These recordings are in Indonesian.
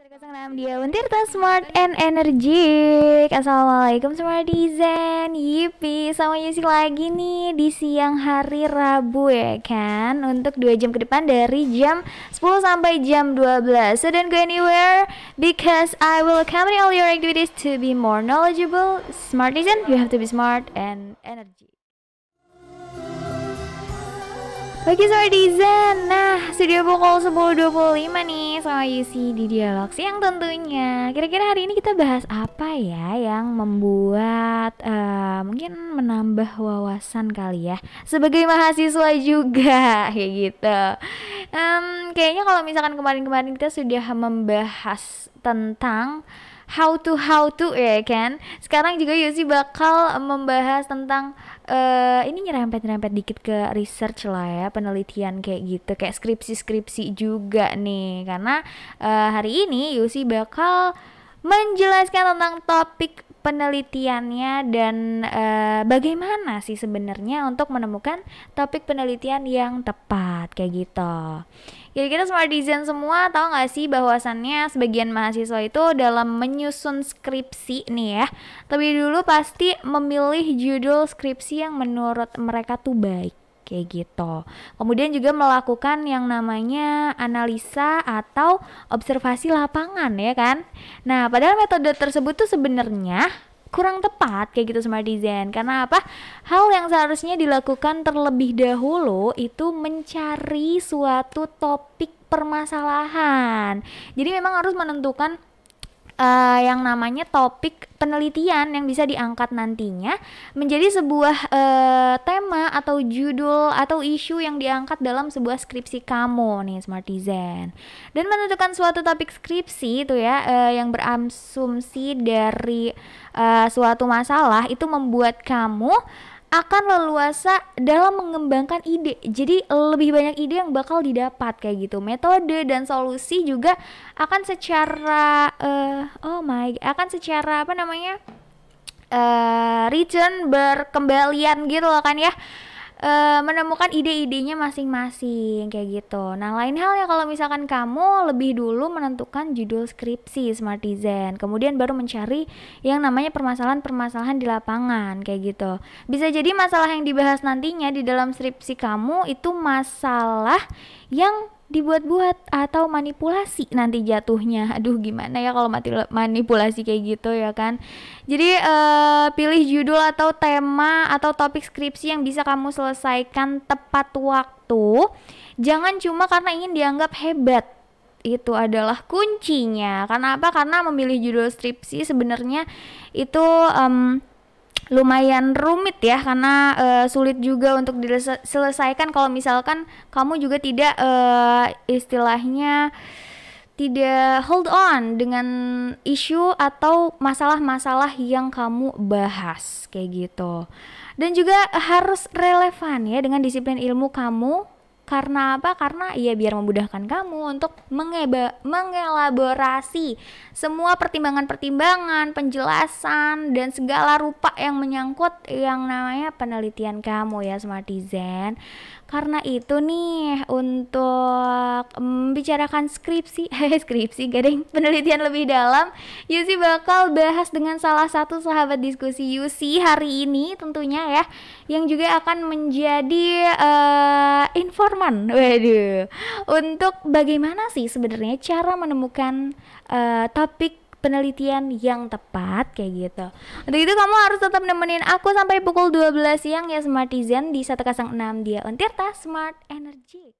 106 dia Tirta Smart and Energik. Assalamualaikum Smartizen. Yipi, sama Yusi lagi nih di siang hari Rabu ya kan, untuk 2 jam ke depan dari jam 10 sampai jam 12. So don't go anywhere because I will accompany all your activities to be more knowledgeable. Smartizen, you have to be smart and energy. Oke Smartizen, nah sudah pukul 10.25 nih sama Yusi di Dialog Siang tentunya. Kira-kira hari ini kita bahas apa ya yang membuat mungkin menambah wawasan kali ya, sebagai mahasiswa juga kayak gitu. Kayaknya kalau misalkan kemarin-kemarin kita sudah membahas tentang how to ya kan. Sekarang juga Yusi bakal membahas tentang ini nyerempet-nyerempet dikit ke research lah ya, penelitian kayak gitu, kayak skripsi-skripsi juga nih. Karena hari ini Yusi bakal menjelaskan tentang topik penelitiannya dan bagaimana sih sebenarnya untuk menemukan topik penelitian yang tepat kayak gitu. Kira-kira Smartizen semua tahu nggak sih bahwasannya sebagian mahasiswa itu dalam menyusun skripsi nih ya, terlebih dulu pasti memilih judul skripsi yang menurut mereka tuh baik kayak gitu. Kemudian juga melakukan yang namanya analisa atau observasi lapangan ya kan. Nah, padahal metode tersebut tuh sebenarnya kurang tepat kayak gitu Smartizen. Karena apa? Hal yang seharusnya dilakukan terlebih dahulu itu mencari suatu topik permasalahan. Jadi memang harus menentukan yang namanya topik penelitian yang bisa diangkat nantinya menjadi sebuah tema atau judul atau isu yang diangkat dalam sebuah skripsi kamu nih Smartizen. Dan menentukan suatu topik skripsi itu ya yang berasumsi dari suatu masalah itu membuat kamu akan leluasa dalam mengembangkan ide. Jadi lebih banyak ide yang bakal didapat kayak gitu. Metode dan solusi juga akan secara return berkembalian gitu loh kan ya. Menemukan ide-idenya masing-masing kayak gitu. Nah, lain halnya kalau misalkan kamu lebih dulu menentukan judul skripsi Smartizen, kemudian baru mencari yang namanya permasalahan-permasalahan di lapangan kayak gitu. Bisa jadi masalah yang dibahas nantinya di dalam skripsi kamu itu masalah yang dibuat-buat atau manipulasi nanti jatuhnya. Aduh gimana ya kalau manipulasi kayak gitu ya kan. Jadi pilih judul atau tema atau topik skripsi yang bisa kamu selesaikan tepat waktu. Jangan cuma karena ingin dianggap hebat. Itu adalah kuncinya. Karena apa? Karena memilih judul skripsi sebenarnya itu lumayan rumit ya, karena sulit juga untuk diselesaikan kalau misalkan kamu juga tidak istilahnya tidak hold on dengan isu atau masalah-masalah yang kamu bahas kayak gitu. Dan juga harus relevan ya dengan disiplin ilmu kamu. Karena apa? Karena ya biar memudahkan kamu untuk mengelaborasi semua pertimbangan-pertimbangan, penjelasan dan segala rupa yang menyangkut yang namanya penelitian kamu ya Smartizen. Karena itu nih untuk membicarakan skripsi gading penelitian lebih dalam, Yusi bakal bahas dengan salah satu sahabat diskusi Yusi hari ini tentunya ya, yang juga akan menjadi informan untuk bagaimana sih sebenarnya cara menemukan topik penelitian yang tepat kayak gitu. Untuk itu kamu harus tetap nemenin aku sampai pukul 12 siang ya Smartizen di 106 dia Tirta Smart Energy.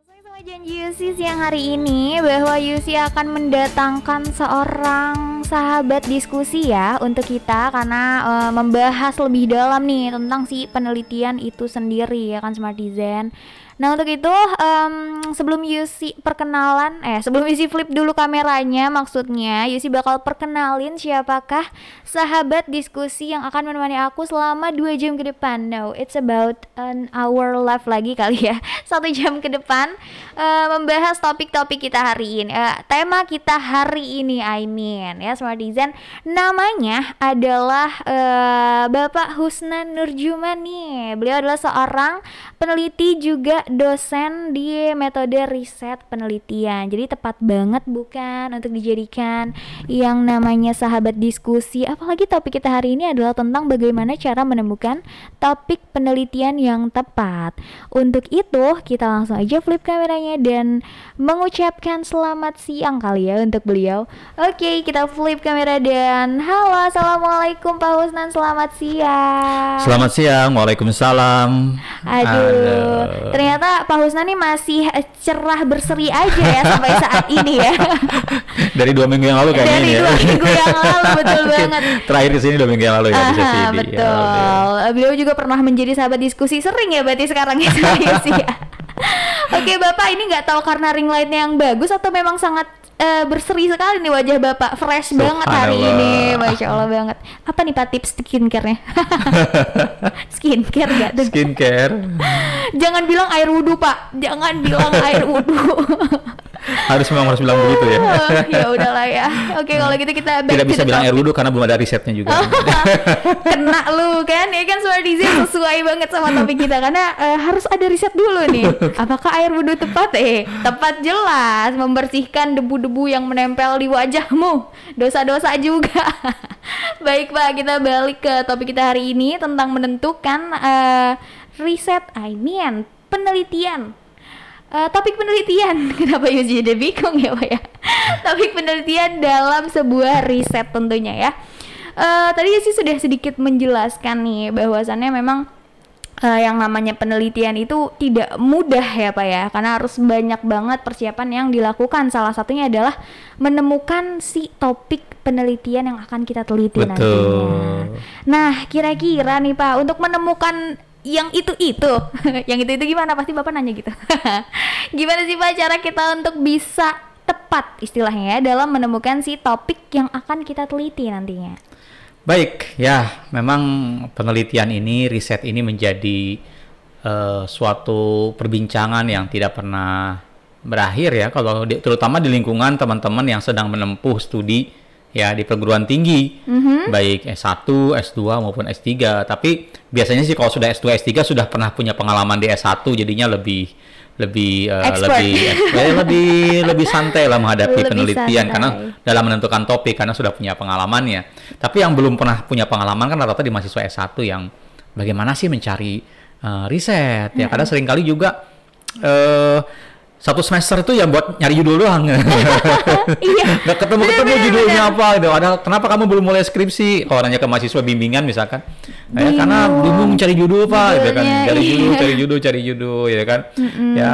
Sesuai sama janji Yusi siang hari ini bahwa Yusi akan mendatangkan seorang sahabat diskusi ya untuk kita, karena membahas lebih dalam nih tentang si penelitian itu sendiri ya kan Smartizen. Nah untuk itu sebelum Yusi sebelum Yusi flip dulu kameranya, maksudnya Yusi bakal perkenalin siapakah sahabat diskusi yang akan menemani aku selama 2 jam ke depan. No, it's about an hour left lagi kali ya, 1 jam ke depan membahas topik-topik kita hari ini, tema kita hari ini ya Smartizen. Namanya adalah Bapak Husnan Nurjuman nih. Beliau adalah seorang peneliti juga juga dosen di metode riset penelitian. Jadi tepat banget bukan untuk dijadikan yang namanya sahabat diskusi. Apalagi topik kita hari ini adalah tentang bagaimana cara menemukan topik penelitian yang tepat. Untuk itu kita langsung aja flip kameranya dan mengucapkan selamat siang kali ya untuk beliau. Oke, kita flip kamera dan halo, assalamualaikum Pak Husnan, selamat siang. Selamat siang, waalaikumsalam. Aduh, ternyata Pak Husnan nih masih cerah berseri aja ya sampai saat ini ya. Dari 2 minggu yang lalu kayaknya ini ya. Dari 2 minggu yang lalu, betul banget. Terakhir di sini 2 minggu yang lalu ya di sesi ini. Betul. Ya, beliau juga pernah menjadi sahabat diskusi sering ya berarti sekarang ya saya sih ya. Oke Bapak, ini nggak tahu karena ring lightnya yang bagus atau memang sangat berseri sekali nih wajah Bapak, fresh banget hari ini, Masya Allah banget. Apa nih Pak tips skincare-nya? Skincare gak tuh? Skincare. Jangan bilang air wudhu Pak, jangan bilang air wudhu. Harus bilang begitu ya. Ya udahlah ya. Oke, kalau gitu kita tidak bisa bilang air wudhu karena belum ada risetnya juga. Kena lu kan, ya kan suara desain sesuai banget sama topik kita karena harus ada riset dulu nih. Apakah air wudhu tepat? Tepat jelas, membersihkan debu-debu yang menempel di wajahmu, dosa-dosa juga. Baik Pak, kita balik ke topik kita hari ini tentang menentukan riset, penelitian. Topik penelitian, kenapa Yuji jadi bingung ya Pak ya? Topik penelitian dalam sebuah riset tentunya ya. Tadi sih sudah sedikit menjelaskan nih bahwasannya memang yang namanya penelitian itu tidak mudah ya Pak ya, karena harus banyak banget persiapan yang dilakukan. Salah satunya adalah menemukan si topik penelitian yang akan kita teliti nantinya. Nah, kira-kira nih Pak, untuk menemukan yang itu yang itu gimana, pasti Bapak nanya gitu. Gimana sih Pak cara kita untuk bisa tepat istilahnya ya dalam menemukan si topik yang akan kita teliti nantinya? Baik ya, memang penelitian ini, riset ini menjadi suatu perbincangan yang tidak pernah berakhir ya, kalau terutama di lingkungan teman-teman yang sedang menempuh studi ya di perguruan tinggi, baik S1, S2 maupun S3. Tapi biasanya sih kalau sudah S2, S3 sudah pernah punya pengalaman di S1, jadinya lebih santai lah menghadapi penelitian karena dalam menentukan topik karena sudah punya pengalamannya. Tapi yang belum pernah punya pengalaman kan rata-rata di mahasiswa S1 yang bagaimana sih mencari riset ya, karena seringkali juga satu semester itu ya buat nyari judul doang. Nggak ketemu judulnya apa gitu. Kenapa kamu belum mulai skripsi? Kalau nanya ke mahasiswa bimbingan misalkan, karena bingung cari judul Pak, gitu kan. Cari judul ya kan. Ya,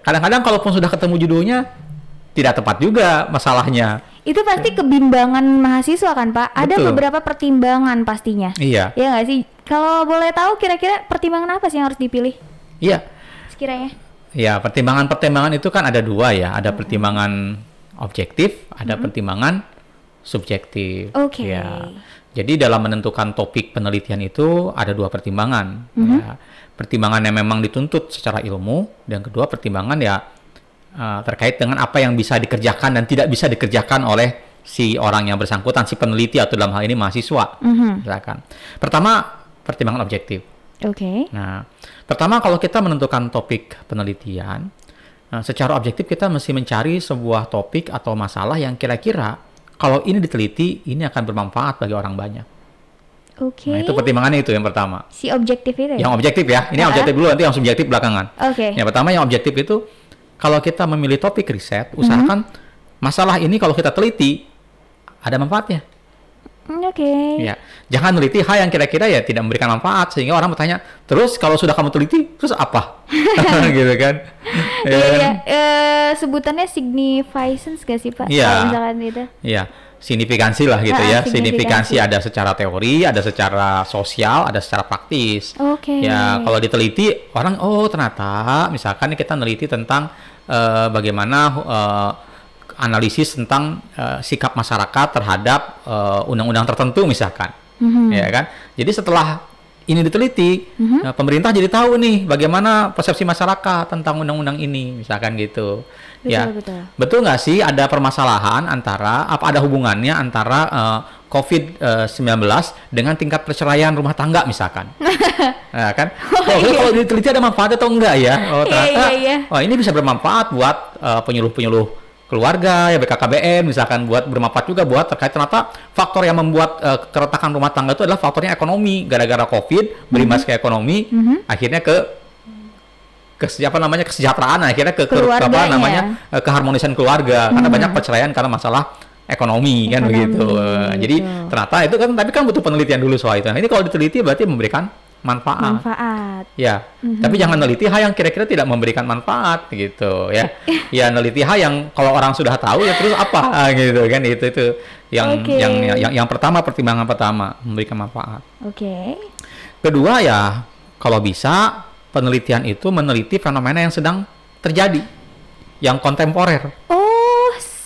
kadang-kadang kalaupun sudah ketemu judulnya tidak tepat juga masalahnya. Itu pasti kebimbangan mahasiswa kan Pak? Ada beberapa pertimbangan pastinya. Iya. Ya nggak sih? Kalau boleh tahu kira-kira pertimbangan apa sih yang harus dipilih? Iya. Sekiranya. Ya, pertimbangan itu kan ada 2 ya. Ada pertimbangan objektif, ada pertimbangan subjektif. Oke. Ya. Jadi dalam menentukan topik penelitian itu ada 2 pertimbangan. Ya. Pertimbangan yang memang dituntut secara ilmu, dan kedua pertimbangan ya terkait dengan apa yang bisa dikerjakan dan tidak bisa dikerjakan oleh si orang yang bersangkutan, si peneliti atau dalam hal ini mahasiswa. Misalkan. Pertama, pertimbangan objektif. Oke. Nah, pertama kalau kita menentukan topik penelitian, secara objektif kita mesti mencari sebuah topik atau masalah yang kira-kira kalau ini diteliti, ini akan bermanfaat bagi orang banyak. Oke. Nah, itu pertimbangannya itu yang pertama. Si objektif itu ya? Yang objektif ya, ini yang objektif dulu, nanti yang subjektif belakangan. Oke. Yang pertama yang objektif itu, kalau kita memilih topik riset, usahakan masalah ini kalau kita teliti, ada manfaatnya. Oke. Ya, jangan meneliti hal yang kira-kira ya tidak memberikan manfaat sehingga orang bertanya, terus kalau sudah kamu teliti, terus apa? Gitu kan? Iya. Sebutannya significance gak sih Pak? Iya. Kalau misalkan itu. Iya, signifikansi lah gitu ya. Signifikansi ada secara teori, ada secara sosial, ada secara praktis. Oke. Ya, kalau diteliti orang, oh ternyata misalkan kita neliti tentang bagaimana analisis tentang sikap masyarakat terhadap undang-undang tertentu misalkan, ya kan? Jadi setelah ini diteliti, pemerintah jadi tahu nih bagaimana persepsi masyarakat tentang undang-undang ini, misalkan gitu. Betul, ya, betul nggak sih ada permasalahan antara ada hubungannya antara COVID-19 dengan tingkat perceraian rumah tangga misalkan. Nah, kan? Kalau diteliti ada manfaat atau enggak ya? Oh, ternyata oh, ini bisa bermanfaat buat penyuluh-penyuluh keluarga ya, BKKBN misalkan, buat bermanfaat juga buat terkait ternyata faktor yang membuat keretakan rumah tangga itu adalah faktornya ekonomi. Gara-gara COVID berimbas ke ekonomi, akhirnya ke apa namanya kesejahteraan, akhirnya ke apa namanya keharmonisan keluarga, karena banyak perceraian karena masalah ekonomi kan begitu. Jadi ternyata itu kan, tapi kan butuh penelitian dulu soal itu. Nah, ini kalau diteliti berarti memberikan manfaat. Ya, tapi jangan neliti hal yang kira-kira tidak memberikan manfaat gitu ya. Ya, neliti hal yang kalau orang sudah tahu ya terus apa gitu kan, itu yang pertama, pertimbangan pertama, memberikan manfaat. Kedua ya, kalau bisa penelitian itu meneliti fenomena yang sedang terjadi, yang kontemporer.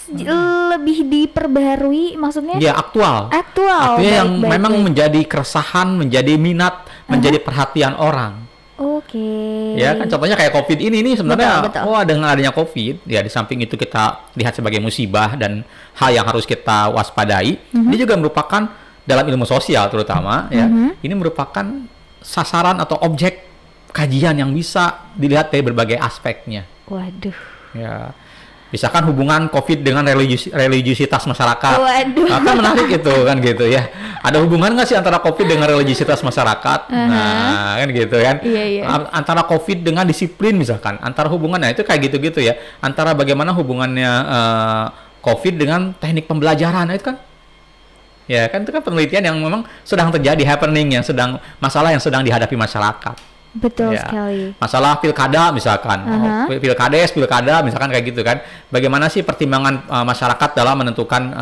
Lebih diperbarui maksudnya? Ya, aktual. Artinya yang memang menjadi keresahan, menjadi minat, menjadi perhatian orang. Ya kan, contohnya kayak COVID ini sebenarnya, dengan adanya COVID, ya di samping itu kita lihat sebagai musibah dan hal yang harus kita waspadai, ini juga merupakan dalam ilmu sosial terutama ya, ini merupakan sasaran atau objek kajian yang bisa dilihat dari berbagai aspeknya. Ya. Misalkan hubungan COVID dengan religiusitas masyarakat. Kan menarik itu kan gitu ya. Ada hubungan nggak sih antara COVID dengan religiusitas masyarakat? Nah, kan gitu kan. Antara COVID dengan disiplin misalkan. Antara hubungannya itu kayak gitu-gitu ya. Antara bagaimana hubungannya COVID dengan teknik pembelajaran, itu kan. Ya kan, itu kan penelitian yang memang sedang terjadi, happening, masalah yang sedang dihadapi masyarakat. Betul sekali. Masalah pilkada misalkan, pilkada misalkan kayak gitu kan. Bagaimana sih pertimbangan masyarakat dalam menentukan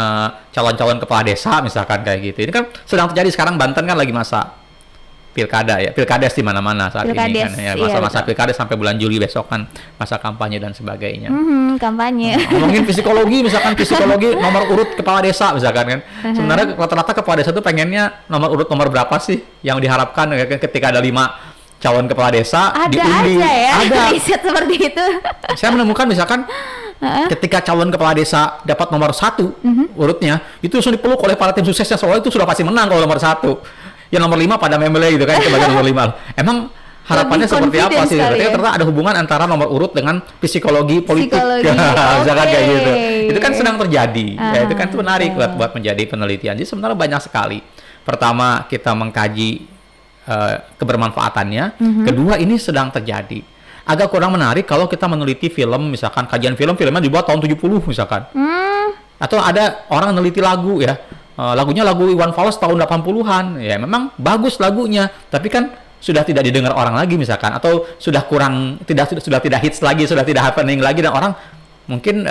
calon-calon kepala desa misalkan kayak gitu. Ini kan sedang terjadi sekarang. Banten kan lagi masa pilkada ya, pilkades di mana-mana saat ini kan ya, masa-masa pilkades sampai bulan Juli besok kan, masa kampanye dan sebagainya. Kampanye. Ngomongin psikologi misalkan, psikologi nomor urut kepala desa misalkan kan. Sebenarnya rata-rata kepala desa tuh pengennya nomor urut nomor berapa sih yang diharapkan ketika ada 5 calon kepala desa diundi. Ada riset seperti itu. Saya menemukan misalkan ketika calon kepala desa dapat nomor 1 urutnya, itu langsung dipeluk oleh para tim suksesnya, soalnya itu sudah pasti menang kalau nomor 1. Yang nomor 5 pada memele gitu kan, sebagai nomor 5. Emang harapannya seperti apa sih? Ternyata ada hubungan antara nomor urut dengan psikologi politik. Misalkan kayak gitu. Itu kan sedang terjadi. Ya, itu kan menarik buat menjadi penelitian. Jadi sebenarnya banyak sekali. Pertama, kita mengkaji kebermanfaatannya. Kedua, ini sedang terjadi. Agak kurang menarik kalau kita meneliti film, misalkan kajian filmnya dibuat tahun 70 misalkan. Atau ada orang meneliti lagu ya, lagunya lagu Iwan Fals tahun 80-an. Ya memang bagus lagunya, tapi kan sudah tidak didengar orang lagi misalkan, atau sudah tidak hits lagi, sudah tidak happening lagi, dan orang mungkin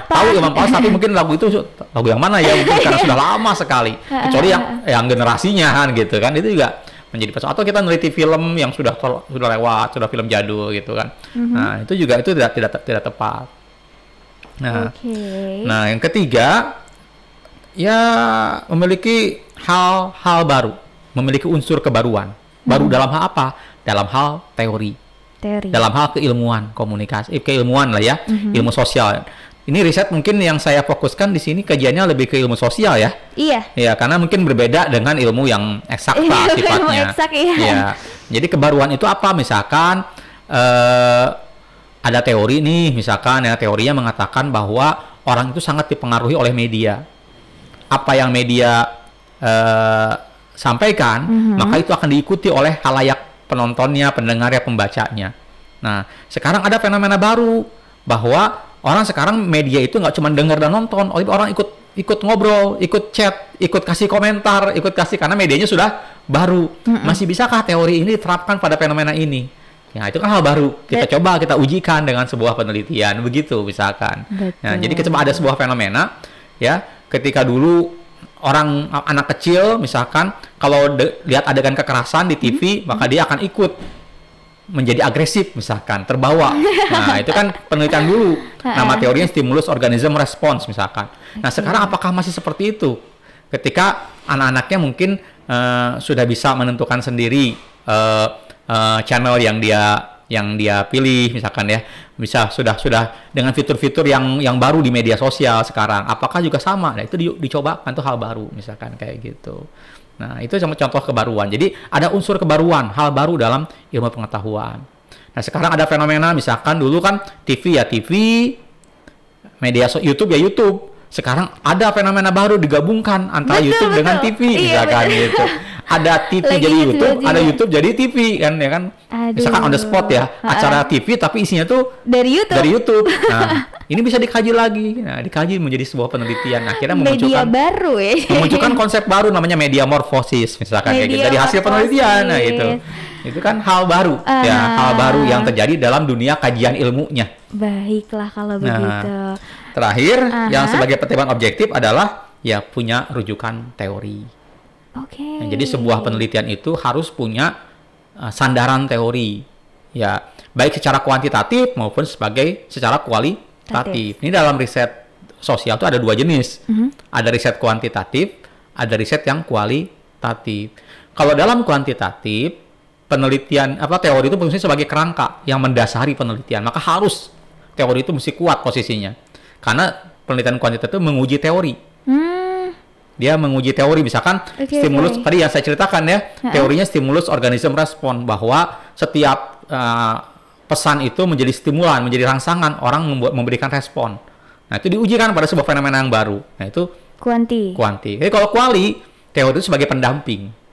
tahu Iwan Fals, tapi mungkin lagu itu lagu yang mana ya, mungkin karena sudah lama sekali, kecuali yang generasinya kan gitu kan. Itu juga menjadi persoalan. Atau kita meneliti film yang sudah lewat, sudah film jadul gitu kan. Nah, itu juga tidak tepat. Nah, yang ketiga ya memiliki hal baru, memiliki unsur kebaruan. Baru dalam hal apa? Dalam hal teori. Dalam hal keilmuan, keilmuan lah ya, ilmu sosial. Ini riset mungkin yang saya fokuskan di sini kajiannya lebih ke ilmu sosial ya. Ya, karena mungkin berbeda dengan ilmu yang eksakta sifatnya. Ya. Jadi kebaruan itu apa? Misalkan ada teori nih, misalkan ya, teorinya mengatakan bahwa orang itu sangat dipengaruhi oleh media. Apa yang media sampaikan, maka itu akan diikuti oleh khalayak penontonnya, pendengarnya, pembacanya. Nah, sekarang ada fenomena baru bahwa orang sekarang media itu nggak cuma dengar dan nonton, orang ikut ngobrol, ikut chat, ikut kasih komentar, karena medianya sudah baru. Masih bisakah teori ini diterapkan pada fenomena ini? Ya, itu kan hal baru. Kita ujikan dengan sebuah penelitian begitu misalkan. Nah, jadi coba ada sebuah fenomena ya, ketika dulu anak kecil misalkan kalau lihat adegan kekerasan di TV, maka dia akan ikut menjadi agresif misalkan, terbawa. Nah, itu kan penelitian dulu. Nama teorinya stimulus organism response misalkan. Nah, sekarang apakah masih seperti itu? Ketika anak-anaknya mungkin sudah bisa menentukan sendiri channel yang dia pilih misalkan ya, Bisa sudah dengan fitur-fitur yang baru di media sosial sekarang, apakah juga sama? Nah, itu dicobakan tuh hal baru misalkan kayak gitu. Nah, itu contoh kebaruan. Jadi ada unsur kebaruan, hal baru dalam ilmu pengetahuan. Nah, sekarang ada fenomena misalkan dulu kan TV ya TV, YouTube ya YouTube. Sekarang ada fenomena baru digabungkan antara YouTube dengan TV misalkan gitu. Ada TV jadi YouTube, ada YouTube jadi TV kan ya kan. Misalkan on the spot ya, acara TV tapi isinya tuh dari YouTube. Nah, ini bisa dikaji lagi. Nah, dikaji menjadi sebuah penelitian. Akhirnya media baru ya. Memunculkan konsep baru namanya media morfosis misalkan kayak gitu. Dari hasil penelitian nah itu. Itu kan hal baru ya, hal baru yang terjadi dalam dunia kajian ilmunya. Baiklah kalau begitu. Terakhir yang sebagai pertimbangan objektif adalah ya punya rujukan teori. Oke. Nah, jadi sebuah penelitian itu harus punya sandaran teori, ya baik secara kuantitatif maupun secara kualitatif. Ini dalam riset sosial itu ada dua jenis, ada riset kuantitatif, ada riset yang kualitatif. Kalau dalam kuantitatif, penelitian teori itu fungsinya sebagai kerangka yang mendasari penelitian, maka harus teori itu mesti kuat posisinya, karena penelitian kuantitatif itu menguji teori. Dia menguji teori, misalkan stimulus tadi yang saya ceritakan ya, teorinya stimulus organisme respon, bahwa setiap pesan itu menjadi stimulan, menjadi rangsangan orang memberikan respon. Nah, itu diujikan pada sebuah fenomena yang baru. Nah, itu kuanti. Jadi kalau kuali, teori itu sebagai pendamping.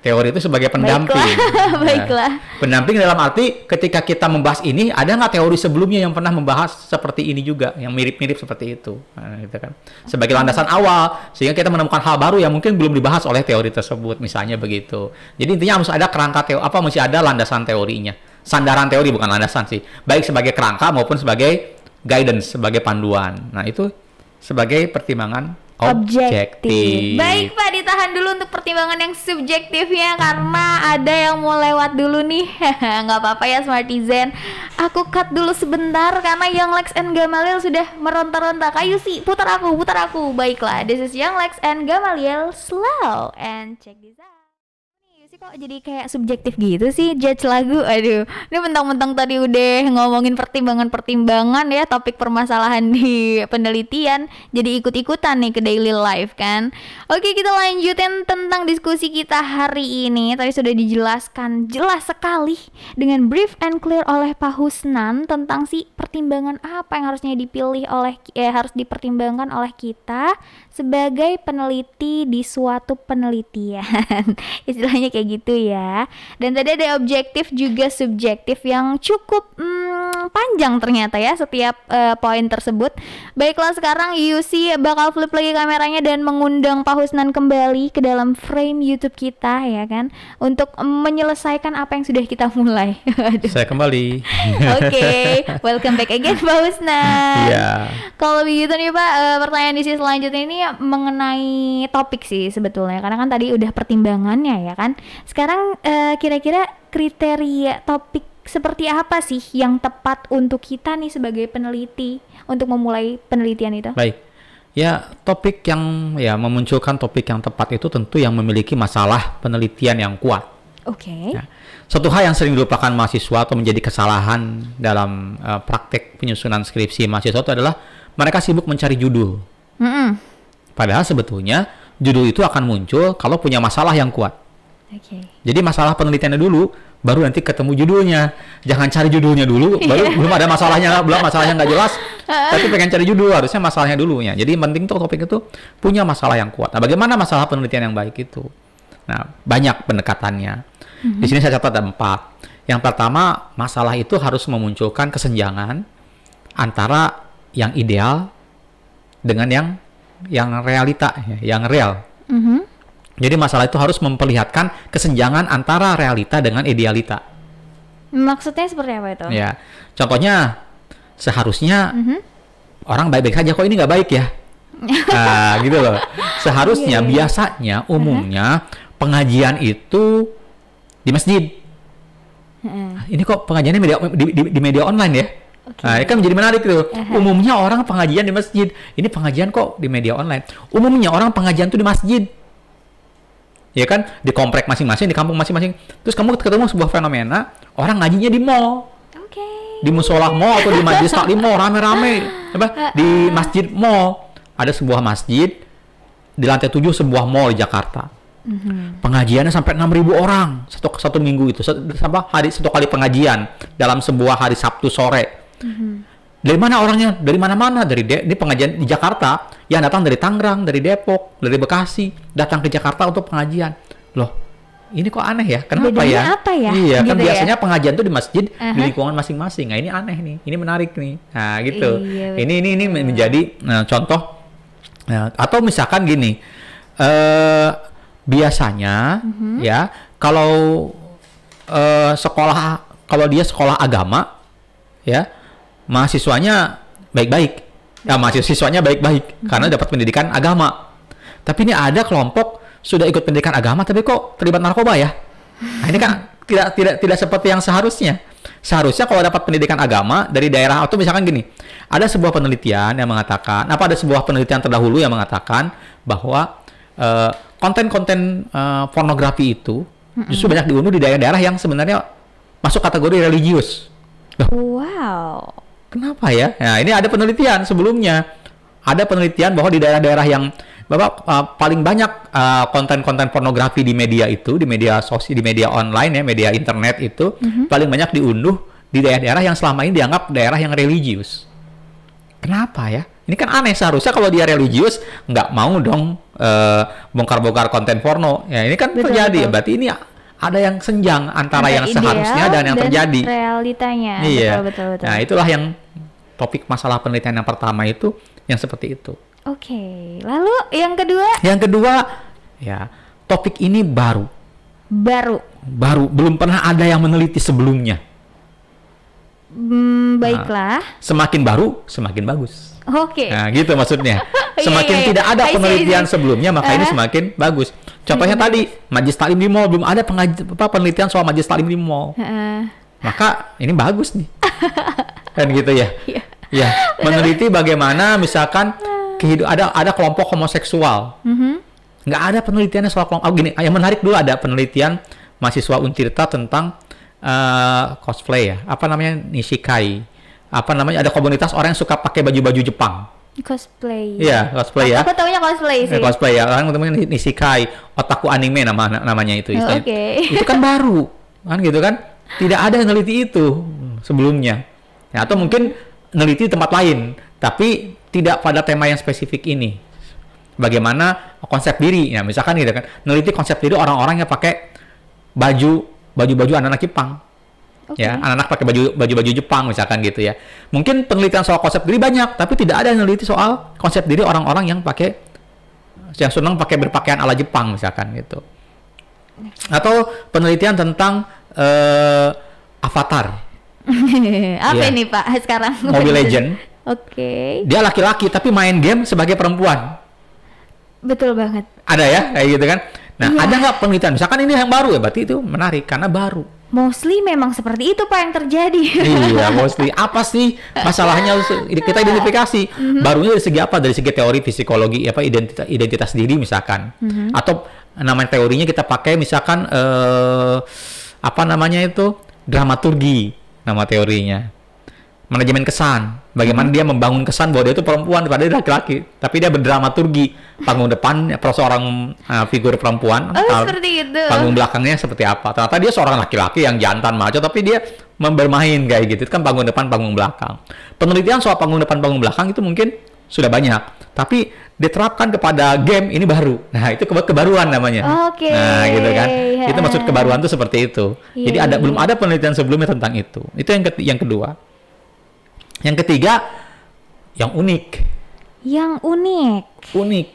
Teori itu sebagai pendamping. Baiklah. Pendamping dalam arti ketika kita membahas ini, ada nggak teori sebelumnya yang pernah membahas seperti ini juga, yang mirip-mirip seperti itu. Nah, gitu kan. Sebagai landasan awal, sehingga kita menemukan hal baru yang mungkin belum dibahas oleh teori tersebut, misalnya begitu. Jadi intinya harus ada kerangka teori, mesti ada landasan teorinya. Sandaran teori, bukan landasan sih. Baik sebagai kerangka maupun sebagai guidance, sebagai panduan. Nah, itu sebagai pertimbangan objektif. Baik Pak, ditahan dulu untuk pertimbangan yang subjektifnya karena ada yang mau lewat dulu nih. Nggak apa-apa ya Smartizen. Aku cut dulu sebentar karena Young Lex and Gamaliel sudah meronta-ronta. Ayo sih, putar aku. Baiklah, this is Young Lex and Gamaliel. Slow and check this out. Kok jadi kayak subjektif gitu sih judge lagu. Aduh, ini mentang-mentang tadi udah ngomongin pertimbangan ya, topik permasalahan di penelitian, jadi ikut-ikutan nih ke daily life kan. Oke, kita lanjutin tentang diskusi kita hari ini. Tadi sudah dijelaskan jelas sekali dengan brief and clear oleh Pak Husnan tentang si pertimbangan apa yang harusnya dipilih harus dipertimbangkan oleh kita sebagai peneliti di suatu penelitian. Istilahnya kayak gitu ya. Dan tadi ada objektif juga subjektif yang cukup panjang ternyata ya setiap poin tersebut. Baiklah, sekarang Yusi bakal flip lagi kameranya dan mengundang Pak Husnan kembali ke dalam frame YouTube kita ya kan, untuk menyelesaikan apa yang sudah kita mulai. Saya kembali. Oke, welcome back again Pak Husnan. Yeah. Kalau begitu nih Pak, pertanyaan di sisi selanjutnya ini mengenai topik sih sebetulnya, karena kan tadi udah pertimbangannya ya kan. Sekarang kira-kira kriteria topik seperti apa sih yang tepat untuk kita nih sebagai peneliti untuk memulai penelitian itu? Baik. Ya, topik yang memunculkan topik yang tepat itu tentu yang memiliki masalah penelitian yang kuat. Oke. Ya. Suatu hal yang sering dilupakan mahasiswa atau menjadi kesalahan dalam praktek penyusunan skripsi mahasiswa itu adalah mereka sibuk mencari judul. Padahal sebetulnya judul itu akan muncul kalau punya masalah yang kuat. Jadi masalah penelitiannya dulu, baru nanti ketemu judulnya. Jangan cari judulnya dulu, baru belum ada masalahnya, masalahnya nggak jelas, tapi pengen cari judul, harusnya masalahnya dulunya. Jadi penting tuh topik itu punya masalah yang kuat. Nah, bagaimana masalah penelitian yang baik itu? Nah, banyak pendekatannya. Di sini saya catat ada 4. Yang pertama, masalah itu harus memunculkan kesenjangan antara yang ideal dengan yang realita, yang real. Jadi masalah itu harus memperlihatkan kesenjangan antara realita dengan idealita. Maksudnya seperti apa itu? Ya, contohnya seharusnya orang baik-baik saja, kok ini nggak baik ya? Nah, gitu loh. Seharusnya, biasanya, umumnya pengajian itu di masjid. Ini kok pengajiannya di media online ya? Nah, ini kan menjadi menarik tuh. Umumnya orang pengajian di masjid. Ini pengajian kok di media online. Umumnya orang pengajian tuh di masjid. Ya kan, di komplek masing-masing, di kampung masing-masing. Terus kamu ketemu sebuah fenomena orang ngajinya di mall. di musola mall atau di majelis taklim mall rame-rame, di masjid mall. Ada sebuah masjid di lantai 7 sebuah mall di Jakarta. Pengajiannya sampai 6.000 orang satu minggu itu, satu kali pengajian dalam sebuah hari Sabtu sore. Dari mana orangnya? Dari mana-mana. Ini pengajian di Jakarta, yang datang dari Tangerang, dari Depok, dari Bekasi, datang ke Jakarta untuk pengajian. Loh, ini kok aneh ya? Kenapa bedanya ya? Apa ya? Iya, gitu kan biasanya ya? pengajian tuh di masjid, di lingkungan masing-masing. Nah, ini aneh nih. Ini menarik nih. Nah, gitu. Iya, ini menjadi contoh. Atau misalkan gini, biasanya ya kalau dia sekolah agama, ya mahasiswanya baik-baik. Ya, mahasiswanya baik-baik karena dapat pendidikan agama. Tapi ini ada kelompok sudah ikut pendidikan agama tapi kok terlibat narkoba ya. Nah, ini kan tidak seperti yang seharusnya. Seharusnya kalau dapat pendidikan agama dari daerah, atau misalkan gini, ada sebuah penelitian yang mengatakan, ada sebuah penelitian terdahulu yang mengatakan bahwa konten-konten pornografi itu justru banyak diunduh di daerah-daerah yang sebenarnya masuk kategori religius. Wow. Kenapa ya? Nah, ini ada penelitian sebelumnya. Ada penelitian bahwa di daerah-daerah yang paling banyak konten-konten pornografi di media itu, di media sosial, di media online ya, media internet itu paling banyak diunduh di daerah-daerah yang selama ini dianggap daerah yang religius. Kenapa ya? Ini kan aneh, seharusnya kalau dia religius nggak mau dong bongkar-bongkar konten porno. Ya ini kan terjadi. Betul. Berarti ini ada yang senjang antara yang seharusnya dan yang terjadi. Realitanya. Iya. Betul. Nah, itulah yang topik masalah penelitian yang pertama itu yang seperti itu. Oke, lalu yang kedua? Yang kedua, ya topik ini baru, belum pernah ada yang meneliti sebelumnya. Baiklah. Nah, semakin baru, semakin bagus. Oke. Nah, gitu maksudnya. Semakin tidak ada penelitian sebelumnya, maka ini semakin bagus. Contohnya tadi, majelis taklim di mall, belum ada penelitian soal majelis taklim di mall. Maka ini bagus nih. Kan gitu ya. Ya, meneliti bagaimana misalkan ada kelompok homoseksual. Nggak ada penelitiannya soal kelompok. Gini, yang menarik dulu ada penelitian mahasiswa Untirta tentang cosplay ya. Apa namanya? Nishikai. Apa namanya? Ada komunitas orang yang suka pakai baju-baju Jepang. Cosplay. Iya, cosplay ya. Aku taunya cosplay sih. Cosplay ya. Orang namanya Nishikai, otaku anime namanya itu. Itu kan baru. Kan gitu kan? Tidak ada yang neliti itu sebelumnya. Ya, atau mungkin neliti di tempat lain, tapi tidak pada tema yang spesifik ini. Bagaimana konsep diri? Ya, misalkan gitu kan, neliti konsep diri orang-orang yang pakai baju anak-anak Jepang. Ya, anak-anak pakai baju Jepang misalkan gitu ya. Mungkin penelitian soal konsep diri banyak, tapi tidak ada yang neliti soal konsep diri orang-orang yang senang pakai berpakaian ala Jepang misalkan gitu. Atau penelitian tentang avatar. Apa ini Pak sekarang? Mobile Legend. Oke. Dia laki-laki tapi main game sebagai perempuan. Betul banget. Ada ya kayak gitu kan. Nah, ada nggak penelitian? Misalkan ini yang baru ya, berarti itu menarik karena baru. Mostly memang seperti itu Pak yang terjadi. Iya, mostly. Apa sih masalahnya kita identifikasi? Barunya dari segi apa? Dari segi teori psikologi, identitas diri misalkan. Atau nama teorinya kita pakai misalkan apa namanya itu? Dramaturgi nama teorinya. Manajemen kesan. Bagaimana dia membangun kesan bahwa dia itu perempuan padahal dia laki-laki, tapi dia berdramaturgi. Panggung depan seorang figur perempuan, seperti itu. Panggung belakangnya seperti apa? Ternyata dia seorang laki-laki yang jantan maco, tapi dia bermain kayak gitu. Itu kan panggung depan, panggung belakang. Penelitian soal panggung depan, panggung belakang itu mungkin sudah banyak, tapi diterapkan kepada game ini baru. Nah, itu kebaruan namanya. Oke. Nah, gitu kan. Itu maksud kebaruan itu seperti itu. Jadi belum ada penelitian sebelumnya tentang itu. Itu yang kedua. Yang ketiga, yang unik. Yang unik. Unik.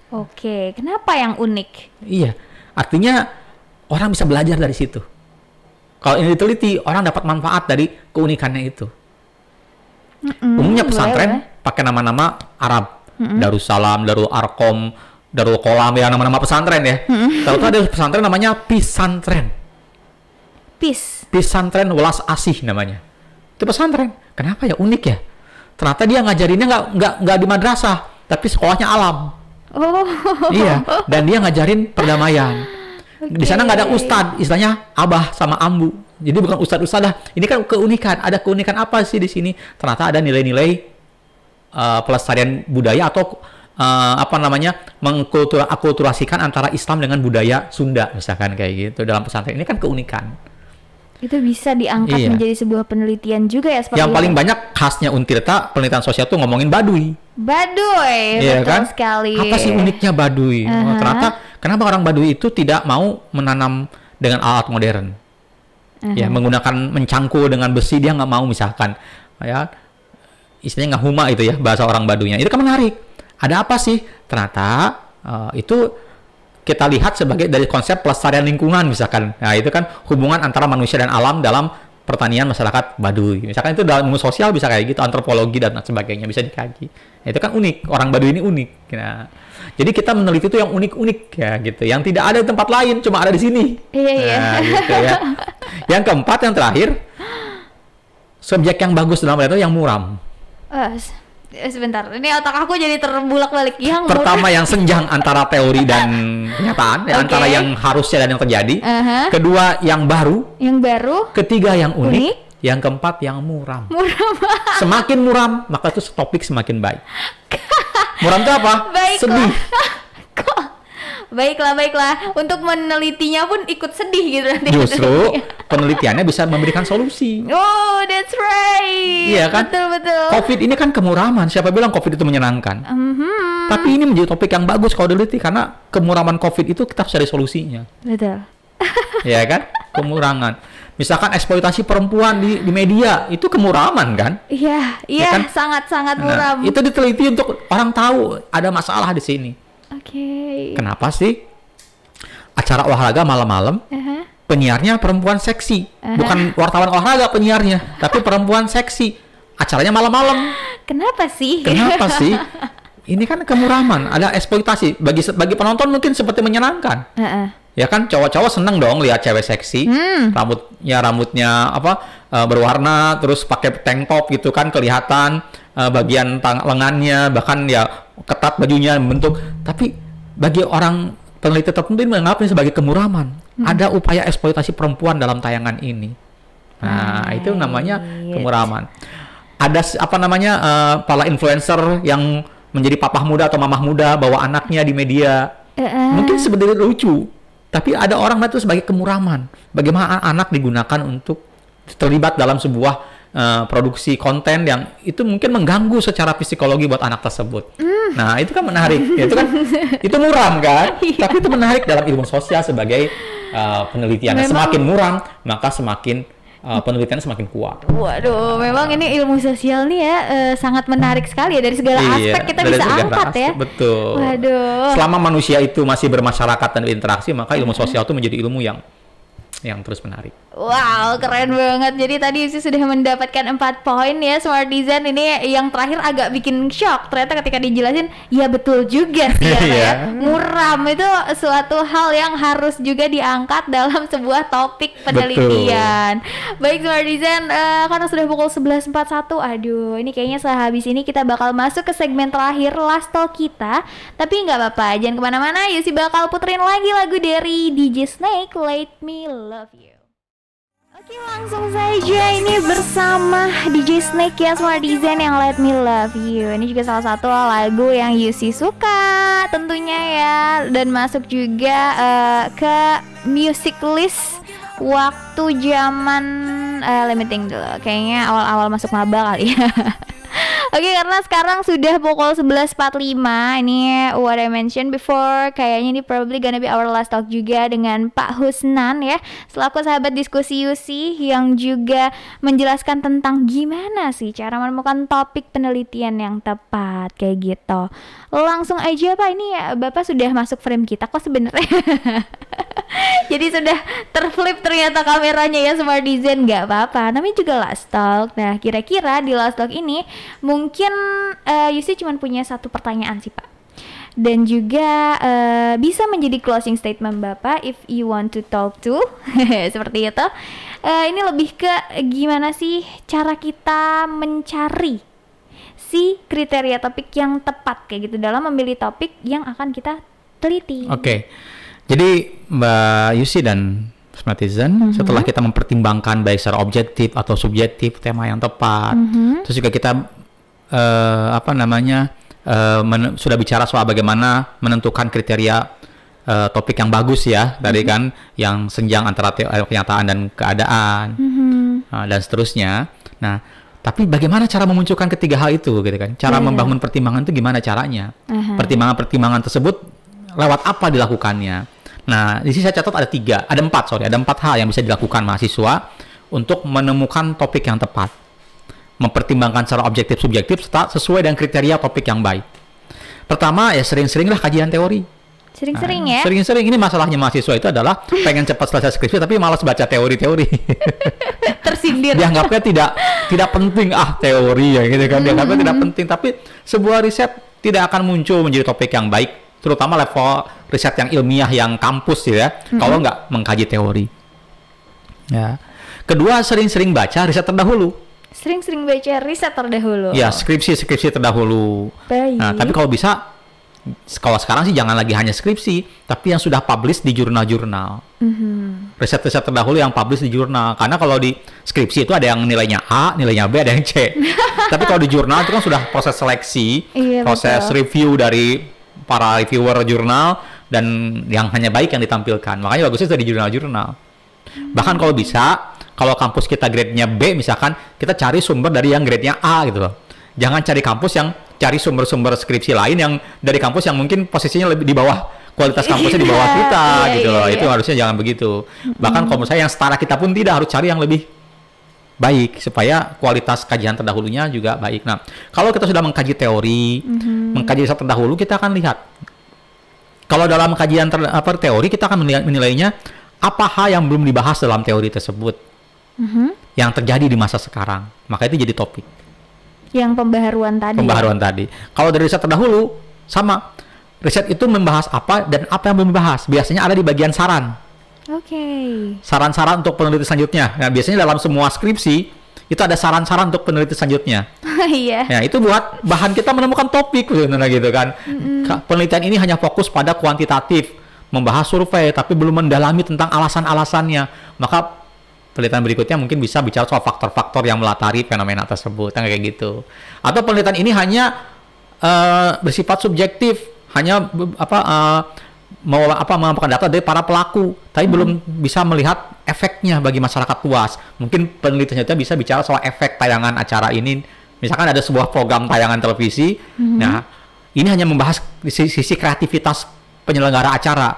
Oke, kenapa yang unik? Iya, artinya orang bisa belajar dari situ. Kalau ini diteliti, orang dapat manfaat dari keunikannya itu. Umumnya pesantren pakai nama-nama Arab. Darussalam, Darul Arkom, Darul Qolam, ya nama-nama pesantren ya. Tahu ada pesantren namanya Pisantren. Pisantren Welas Asih namanya. Itu pesantren. Kenapa ya? Unik ya. Ternyata dia ngajarinnya nggak di madrasah, tapi sekolahnya alam. Iya. Dan dia ngajarin perdamaian. Di sana nggak ada ustadz, istilahnya abah sama ambu. Jadi bukan ustadz-ustadz, ini kan keunikan. Ada keunikan apa sih di sini? Ternyata ada nilai-nilai pelestarian budaya atau mengakulturasikan antara Islam dengan budaya Sunda, misalkan kayak gitu dalam pesantren. Ini kan keunikan. Itu bisa diangkat menjadi sebuah penelitian juga ya, seperti yang paling banyak khasnya Untirta penelitian sosial tuh ngomongin Baduy. Betul kan? Sekali. Apa sih uniknya Baduy? Ternyata kenapa orang Baduy itu tidak mau menanam dengan alat modern? Ya, menggunakan mencangkul dengan besi dia nggak mau, misalkan. Ya, istilahnya nggak huma itu ya bahasa orang Baduynya. Itu kan menarik. Ada apa sih? Ternyata itu kita lihat sebagai dari konsep pelestarian lingkungan, misalkan. Nah, itu kan hubungan antara manusia dan alam dalam pertanian masyarakat Baduy. Misalkan itu dalam ilmu sosial bisa kayak gitu, antropologi dan sebagainya bisa dikaji. Nah, itu kan unik, orang Baduy ini unik. Nah, jadi kita meneliti itu yang unik-unik ya gitu, yang tidak ada di tempat lain, cuma ada di sini. Nah, gitu ya. Yang keempat, yang terakhir, subjek yang bagus dalam itu yang muram. Sebentar, ini otak aku jadi terbulak-balik. Pertama yang senjang antara teori dan kenyataan, antara yang harusnya dan yang terjadi. Kedua yang baru. Ketiga yang unik. Yang keempat yang muram. Semakin muram, maka itu topik semakin baik. Muram itu apa? Sedih. Baiklah. Untuk menelitinya pun ikut sedih gitu nanti. Justru penelitiannya bisa memberikan solusi. Oh, that's right. Iya kan? Betul. COVID ini kan kemuraman. Siapa bilang COVID itu menyenangkan? Tapi ini menjadi topik yang bagus kalau diteliti, karena kemuraman COVID itu kita harus cari solusinya. Betul. Iya kan? Kemuraman. Misalkan eksploitasi perempuan di media, itu kemuraman kan? Iya kan? Sangat-sangat muram. Itu diteliti untuk orang tahu ada masalah di sini. Kenapa sih acara olahraga malam-malam penyiarnya perempuan seksi? Bukan wartawan olahraga penyiarnya, tapi perempuan seksi. Acaranya malam-malam. Kenapa sih? Ini kan kemuraman, ada eksploitasi. Bagi penonton mungkin seperti menyenangkan. Ya kan, cowok-cowok seneng dong lihat cewek seksi, rambutnya berwarna, terus pakai tank top gitu kan, kelihatan bagian lengannya, bahkan ya ketat bajunya membentuk. Tapi bagi orang peneliti tertentu ini menganggapnya sebagai kemuraman. Ada upaya eksploitasi perempuan dalam tayangan ini. Nah, itu namanya kemuraman. Ada para influencer yang menjadi papah muda atau mamah muda bawa anaknya di media. Mungkin sebenarnya lucu, tapi ada orang itu sebagai kemuraman. Bagaimana anak digunakan untuk terlibat dalam sebuah produksi konten yang itu mungkin mengganggu secara psikologi buat anak tersebut. Nah, itu kan menarik. Itu muram kan? Tapi itu menarik dalam ilmu sosial sebagai penelitian. Semakin muram, maka semakin penelitian semakin kuat. Waduh, memang ini ilmu sosial nih ya sangat menarik sekali ya, dari segala aspek kita bisa angkat ya. Betul. Waduh. Selama manusia itu masih bermasyarakat dan berinteraksi, maka ilmu sosial itu menjadi ilmu yang terus menarik. Wow, keren banget. Jadi tadi Yusi sudah mendapatkan 4 poin ya Smart Design. Ini yang terakhir agak bikin shock. Ternyata ketika dijelasin, ya betul juga sih ya. Muram itu suatu hal yang harus juga diangkat dalam sebuah topik penelitian. Baik Smart Design, karena sudah pukul 11.41. Aduh, ini kayaknya sehabis ini kita bakal masuk ke segmen terakhir last talk kita. Tapi nggak apa-apa, jangan kemana-mana. Yusi bakal puterin lagi lagu dari DJ Snake, Let Me Love You. Oke, langsung saja ini bersama DJ Snake ya, Smart Design yang Let Me Love You. Ini juga salah satu lagu yang Yusi suka tentunya ya, dan masuk juga ke music list waktu zaman limiting dulu. Kayaknya awal-awal masuk maba kali ya. Oke, karena sekarang sudah pukul 11.45. Ini what I mentioned before, kayaknya ini probably gonna be our last talk juga dengan Pak Husnan ya, selaku sahabat diskusi Yusi, yang juga menjelaskan tentang gimana sih cara menemukan topik penelitian yang tepat kayak gitu. Langsung aja Pak, ini ya, Bapak sudah masuk frame kita kok sebenarnya. Jadi sudah terflip ternyata kameranya ya Smart Design. Nggak apa-apa, namanya juga last talk. Nah, kira-kira di last talk ini mungkin Yusi cuma punya satu pertanyaan sih Pak, dan juga bisa menjadi closing statement Bapak if you want to talk to. Seperti itu. Ini lebih ke gimana sih cara kita mencari si kriteria topik yang tepat kayak gitu dalam memilih topik yang akan kita teliti. Oke. Jadi Mbak Yusi dan Netizen. Setelah kita mempertimbangkan baik secara objektif atau subjektif tema yang tepat, terus juga kita sudah bicara soal bagaimana menentukan kriteria topik yang bagus ya, tadi kan yang senjang antara kenyataan dan keadaan, dan seterusnya. Nah, tapi bagaimana cara memunculkan ketiga hal itu, gitu kan? Cara membangun pertimbangan itu gimana caranya? Pertimbangan-pertimbangan tersebut lewat apa dilakukannya? Nah, di sini saya catat ada empat hal yang bisa dilakukan mahasiswa untuk menemukan topik yang tepat. Mempertimbangkan secara objektif subjektif sesuai dengan kriteria topik yang baik. Pertama, ya sering-seringlah kajian teori. Sering-sering ya? Sering-sering. Ini masalahnya mahasiswa itu adalah pengen cepat selesai skripsi tapi malas baca teori-teori. Tersindir. Dianggapnya tidak penting teori ya gitu kan. Dianggapnya tidak penting, tapi sebuah riset tidak akan muncul menjadi topik yang baik, terutama level riset yang ilmiah yang kampus ya, kalau nggak mengkaji teori. Ya. Kedua, sering-sering baca riset terdahulu. Sering-sering baca riset terdahulu. Ya, skripsi terdahulu. Baik. Nah, tapi kalau sekarang sih jangan lagi hanya skripsi, tapi yang sudah publish di jurnal-jurnal. Riset-riset terdahulu yang publish di jurnal. Karena kalau di skripsi itu ada yang nilainya A, nilainya B, ada yang C. Tapi kalau di jurnal itu kan sudah proses seleksi, proses review dari para reviewer jurnal, dan yang hanya baik yang ditampilkan. Makanya bagusnya itu di jurnal-jurnal. Bahkan kalau bisa, kalau kampus kita grade-nya B misalkan, kita cari sumber dari yang grade-nya A gitu loh. Jangan cari sumber-sumber skripsi lain yang dari kampus yang mungkin posisinya lebih di bawah, kualitas kampusnya di bawah kita gitu loh. Itu harusnya jangan begitu. Bahkan kalau menurut saya yang setara kita pun tidak, harus cari yang lebih baik supaya kualitas kajian terdahulunya juga baik. Nah, kalau kita sudah mengkaji teori, mengkaji riset terdahulu, kita akan lihat. Kalau dalam kajian teori, kita akan menilainya apa hal yang belum dibahas dalam teori tersebut yang terjadi di masa sekarang. Maka itu jadi topik. Yang pembaharuan tadi. Kalau dari riset terdahulu, sama. Riset itu membahas apa dan apa yang belum dibahas. Biasanya ada di bagian saran. Saran-saran untuk peneliti selanjutnya. Nah, biasanya dalam semua skripsi itu ada saran-saran untuk peneliti selanjutnya. Iya. Ya, itu buat bahan kita menemukan topik gitu kan. Penelitian ini hanya fokus pada kuantitatif, membahas survei tapi belum mendalami tentang alasan-alasannya. Maka penelitian berikutnya mungkin bisa bicara soal faktor-faktor yang melatari fenomena tersebut, kayak gitu. Atau penelitian ini hanya bersifat subjektif, hanya mengumpulkan data dari para pelaku, tapi belum bisa melihat efeknya bagi masyarakat luas. Mungkin penelitiannya itu bisa bicara soal efek tayangan acara ini. Misalkan ada sebuah program tayangan televisi, nah ini hanya membahas sisi kreativitas penyelenggara acara,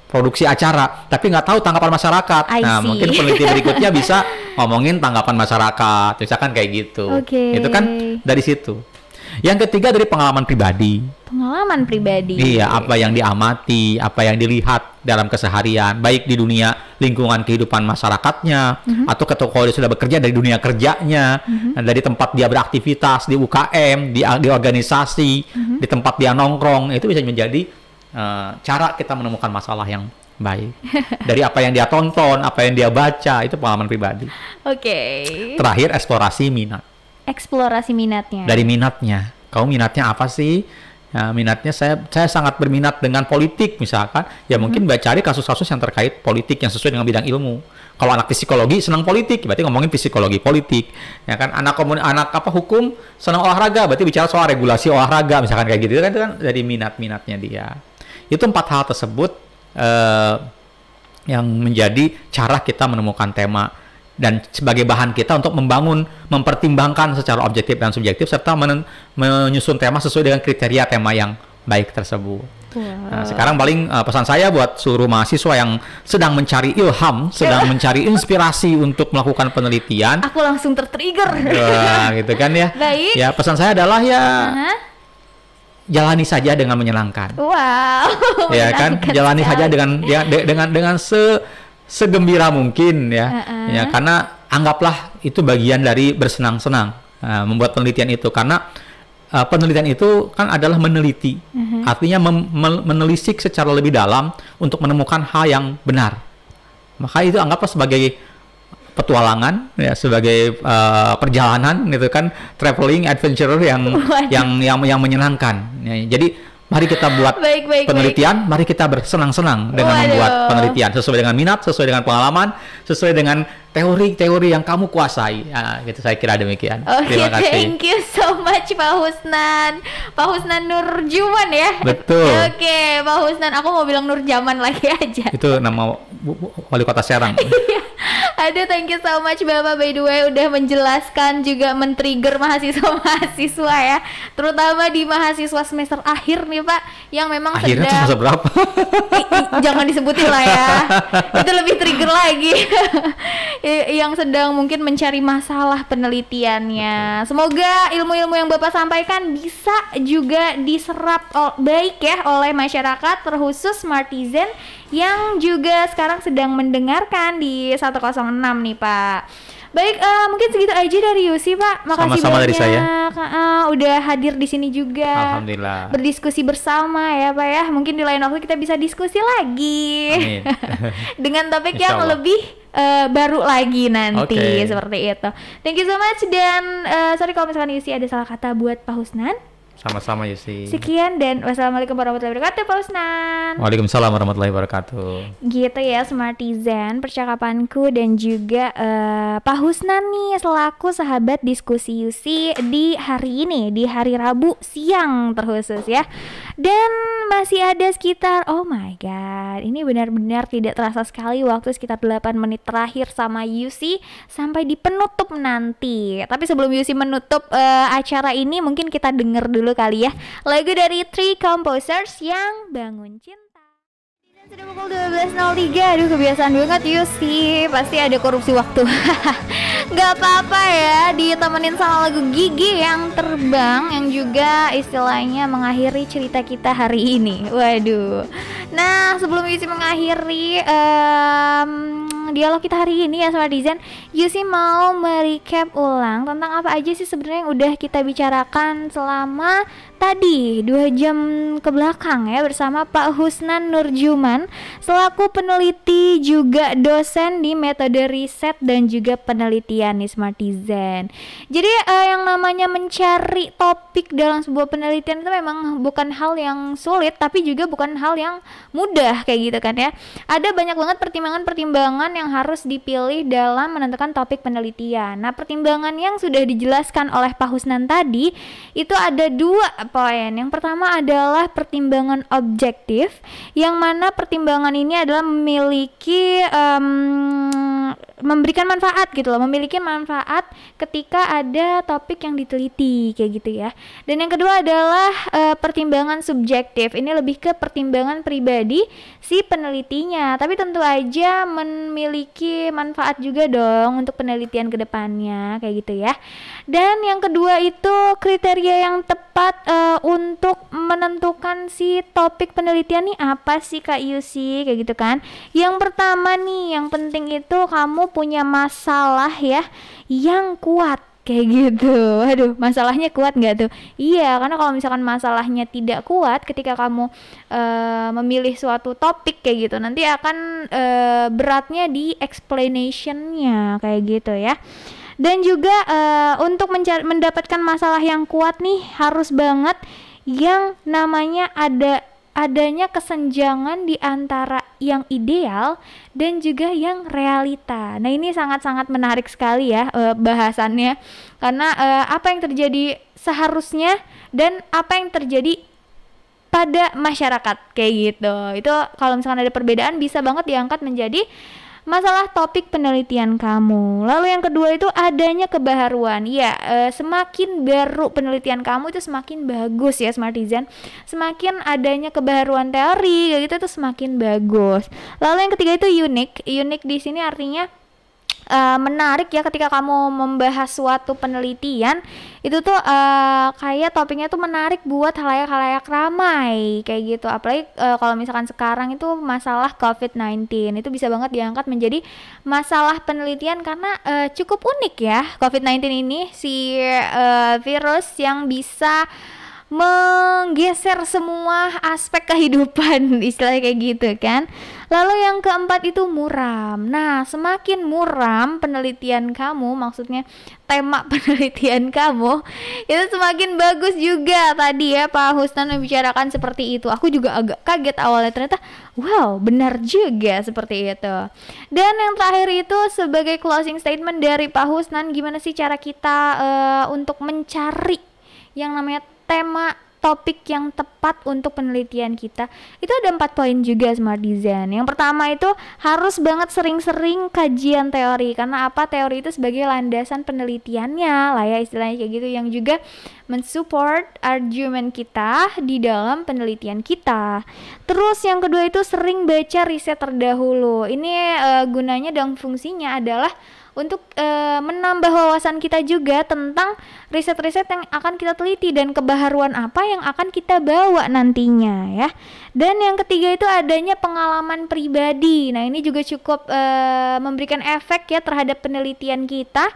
produksi acara, tapi nggak tahu tanggapan masyarakat. Nah, mungkin peneliti berikutnya bisa ngomongin tanggapan masyarakat, misalkan kayak gitu. Itu kan dari situ. Yang ketiga dari pengalaman pribadi. Iya, apa yang diamati, apa yang dilihat dalam keseharian, baik di dunia lingkungan kehidupan masyarakatnya, atau kalau dia sudah bekerja dari dunia kerjanya, dari tempat dia beraktivitas di UKM, di organisasi, di tempat dia nongkrong, itu bisa menjadi cara kita menemukan masalah yang baik. Dari apa yang dia tonton, apa yang dia baca, itu pengalaman pribadi. Terakhir, eksplorasi minat. Dari minatnya. Kamu minatnya apa sih? Ya, minatnya saya sangat berminat dengan politik misalkan. Ya mungkin cari kasus-kasus yang terkait politik yang sesuai dengan bidang ilmu. Kalau anak psikologi senang politik, berarti ngomongin psikologi politik. Ya kan, anak hukum senang olahraga, berarti bicara soal regulasi olahraga misalkan kayak gitu. Itu kan dari minatnya dia. Itu 4 hal tersebut yang menjadi cara kita menemukan tema dan sebagai bahan kita untuk mempertimbangkan secara objektif dan subjektif serta menyusun tema sesuai dengan kriteria tema yang baik tersebut. Nah, sekarang paling pesan saya buat seluruh mahasiswa yang sedang mencari ilham, sedang mencari inspirasi untuk melakukan penelitian. Aku langsung tertrigger. Gitu kan ya. Baik. Ya, pesan saya adalah jalani saja dengan menyenangkan. Ya kan, jalani saja dengan segembira mungkin ya. Ya, karena anggaplah itu bagian dari bersenang-senang membuat penelitian itu, karena penelitian itu kan adalah meneliti, artinya menelisik secara lebih dalam untuk menemukan hal yang benar. Maka itu anggaplah sebagai petualangan ya, sebagai perjalanan gitu kan, traveling adventure yang menyenangkan ya. Jadi Mari kita buat penelitian, mari kita bersenang-senang dengan membuat penelitian sesuai dengan minat, sesuai dengan pengalaman, sesuai dengan teori-teori yang kamu kuasai. Nah, gitu saya kira demikian. Terima kasih. Thank you so much Pak Husnan. Pak Husnan Nurjuman ya. Betul. Oke, Pak Husnan, aku mau bilang Nurjaman lagi aja. Itu nama wali kota Serang. Aduh, thank you so much Bapak, by the way udah menjelaskan juga men-trigger mahasiswa-mahasiswa ya, terutama di mahasiswa semester akhir nih Pak, yang memang akhirnya semester berapa? Jangan disebutin lah ya, itu lebih trigger lagi. Yang sedang mungkin mencari masalah penelitiannya. Semoga ilmu-ilmu yang Bapak sampaikan bisa juga diserap baik ya oleh masyarakat, terkhusus Smartizen yang juga sekarang sedang mendengarkan di 106 nih Pak. Baik, mungkin segitu aja dari Yusi Pak. Makasih sama-sama banyak dari saya. Udah hadir di sini juga. Alhamdulillah. Berdiskusi bersama ya Pak ya. Mungkin di lain waktu kita bisa diskusi lagi. Amin. Dengan topik yang lebih baru lagi nanti, seperti itu. Thank you so much, dan sorry kalau misalkan Yusi ada salah kata buat Pak Husnan. Sama-sama Yusi. Sekian dan wassalamualaikum warahmatullahi wabarakatuh Pak Husnan. Waalaikumsalam warahmatullahi wabarakatuh. Gitu ya Smartizen, percakapanku dan juga Pak Husnan nih selaku sahabat diskusi Yusi di hari ini, di hari Rabu siang terkhusus ya. Dan masih ada sekitar, oh my god, ini benar-benar tidak terasa sekali waktu, sekitar 8 menit terakhir sama Yusi sampai di penutup nanti. Tapi sebelum Yusi menutup acara ini, mungkin kita denger dulu kali ya lagu dari Three Composers yang Bangun Cinta. Sudah pukul 12.03. Aduh, kebiasaan banget Yusi, pasti ada korupsi waktu. Gak apa-apa ya, ditemenin sama lagu Gigi yang terbang, yang juga istilahnya mengakhiri cerita kita hari ini. Waduh. Nah, sebelum Yusi mengakhiri dialog kita hari ini ya Smartizen, Yusi mau merecap ulang tentang apa aja sih sebenarnya yang udah kita bicarakan selama tadi 2 jam ke belakang ya, bersama Pak Husnan Nurjuman selaku peneliti juga dosen di metode riset dan juga penelitian nih Smartizen. Jadi yang namanya mencari topik dalam sebuah penelitian itu memang bukan hal yang sulit, tapi juga bukan hal yang mudah kayak gitu kan ya. Ada banyak banget pertimbangan-pertimbangan yang harus dipilih dalam menentukan topik penelitian. Nah, pertimbangan yang sudah dijelaskan oleh Pak Husnan tadi itu ada 2 poin. Yang pertama adalah pertimbangan objektif, yang mana pertimbangan ini adalah memiliki memberikan manfaat gitu loh, memiliki manfaat ketika ada topik yang diteliti kayak gitu ya. Dan yang kedua adalah pertimbangan subjektif. Ini lebih ke pertimbangan pribadi si penelitinya, tapi tentu aja memiliki manfaat juga dong untuk penelitian kedepannya kayak gitu ya. Dan yang kedua itu kriteria yang tepat untuk menentukan si topik penelitian nih apa sih Kak Yusi kayak gitu kan. Yang pertama nih, yang penting itu kamu punya masalah ya yang kuat kayak gitu. Aduh, masalahnya kuat nggak tuh? Iya, karena kalau misalkan masalahnya tidak kuat ketika kamu memilih suatu topik kayak gitu, nanti akan beratnya di explanationnya kayak gitu ya. Dan juga untuk mendapatkan masalah yang kuat nih harus banget yang namanya adanya kesenjangan di antara yang ideal dan juga yang realita. Nah, ini sangat-sangat menarik sekali ya bahasannya, karena apa yang terjadi seharusnya dan apa yang terjadi pada masyarakat kayak gitu. Itu kalau misalkan ada perbedaan bisa banget diangkat menjadi masalah topik penelitian kamu. Lalu yang kedua itu adanya kebaharuan. Ya, semakin baru penelitian kamu itu semakin bagus ya Smartizen. Semakin adanya kebaharuan teori kayak gitu itu semakin bagus. Lalu yang ketiga itu unik. Unik di sini artinya menarik ya, ketika kamu membahas suatu penelitian itu tuh kayak topiknya tuh menarik buat halayak-halayak ramai kayak gitu. Apalagi kalau misalkan sekarang itu masalah COVID-19 itu bisa banget diangkat menjadi masalah penelitian karena cukup unik ya COVID-19 ini, si virus yang bisa menggeser semua aspek kehidupan istilahnya kayak gitu kan. Lalu yang keempat itu muram. Nah, semakin muram penelitian kamu, maksudnya tema penelitian kamu, itu semakin bagus juga. Tadi ya Pak Husnan membicarakan seperti itu. Aku juga agak kaget awalnya, ternyata wow, benar juga seperti itu. Dan yang terakhir itu sebagai closing statement dari Pak Husnan, gimana sih cara kita untuk mencari yang namanya tema topik yang tepat untuk penelitian kita. Itu ada 4 poin juga Smart Design. Yang pertama itu harus banget sering-sering kajian teori, karena apa, teori itu sebagai landasan penelitiannya lah ya, istilahnya kayak gitu, yang juga mensupport argumen kita di dalam penelitian kita. Terus yang kedua itu sering baca riset terdahulu. Ini gunanya dan fungsinya adalah untuk menambah wawasan kita juga tentang riset-riset yang akan kita teliti dan kebaharuan apa yang akan kita bawa nantinya ya. Dan yang ketiga itu adanya pengalaman pribadi. Nah, ini juga cukup memberikan efek ya terhadap penelitian kita.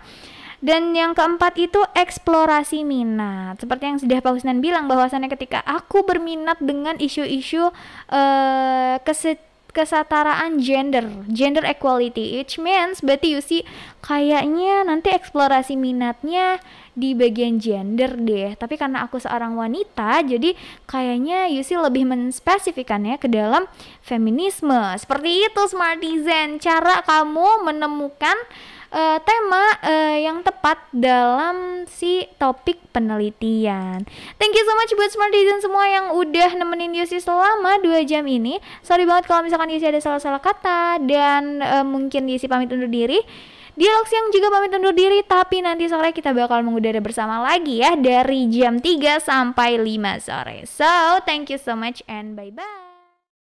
Dan yang keempat itu eksplorasi minat. Seperti yang sudah Pak Husnan bilang, bahwasannya ketika aku berminat dengan isu-isu kesetaraan gender equality, which means berarti you see kayaknya nanti eksplorasi minatnya di bagian gender deh, tapi karena aku seorang wanita jadi kayaknya you see lebih menspesifikannya ke dalam feminisme. Seperti itu Smart Design, cara kamu menemukan tema yang tepat dalam si topik penelitian. Thank you so much buat Smart Design semua yang udah nemenin Yusi selama 2 jam ini. Sorry banget kalau misalkan Yusi ada salah-salah kata, dan mungkin Yusi pamit undur diri. Dialogs yang juga pamit undur diri, tapi nanti sore kita bakal mengudara bersama lagi ya dari jam 3 sampai 5 sore. So, thank you so much and bye-bye.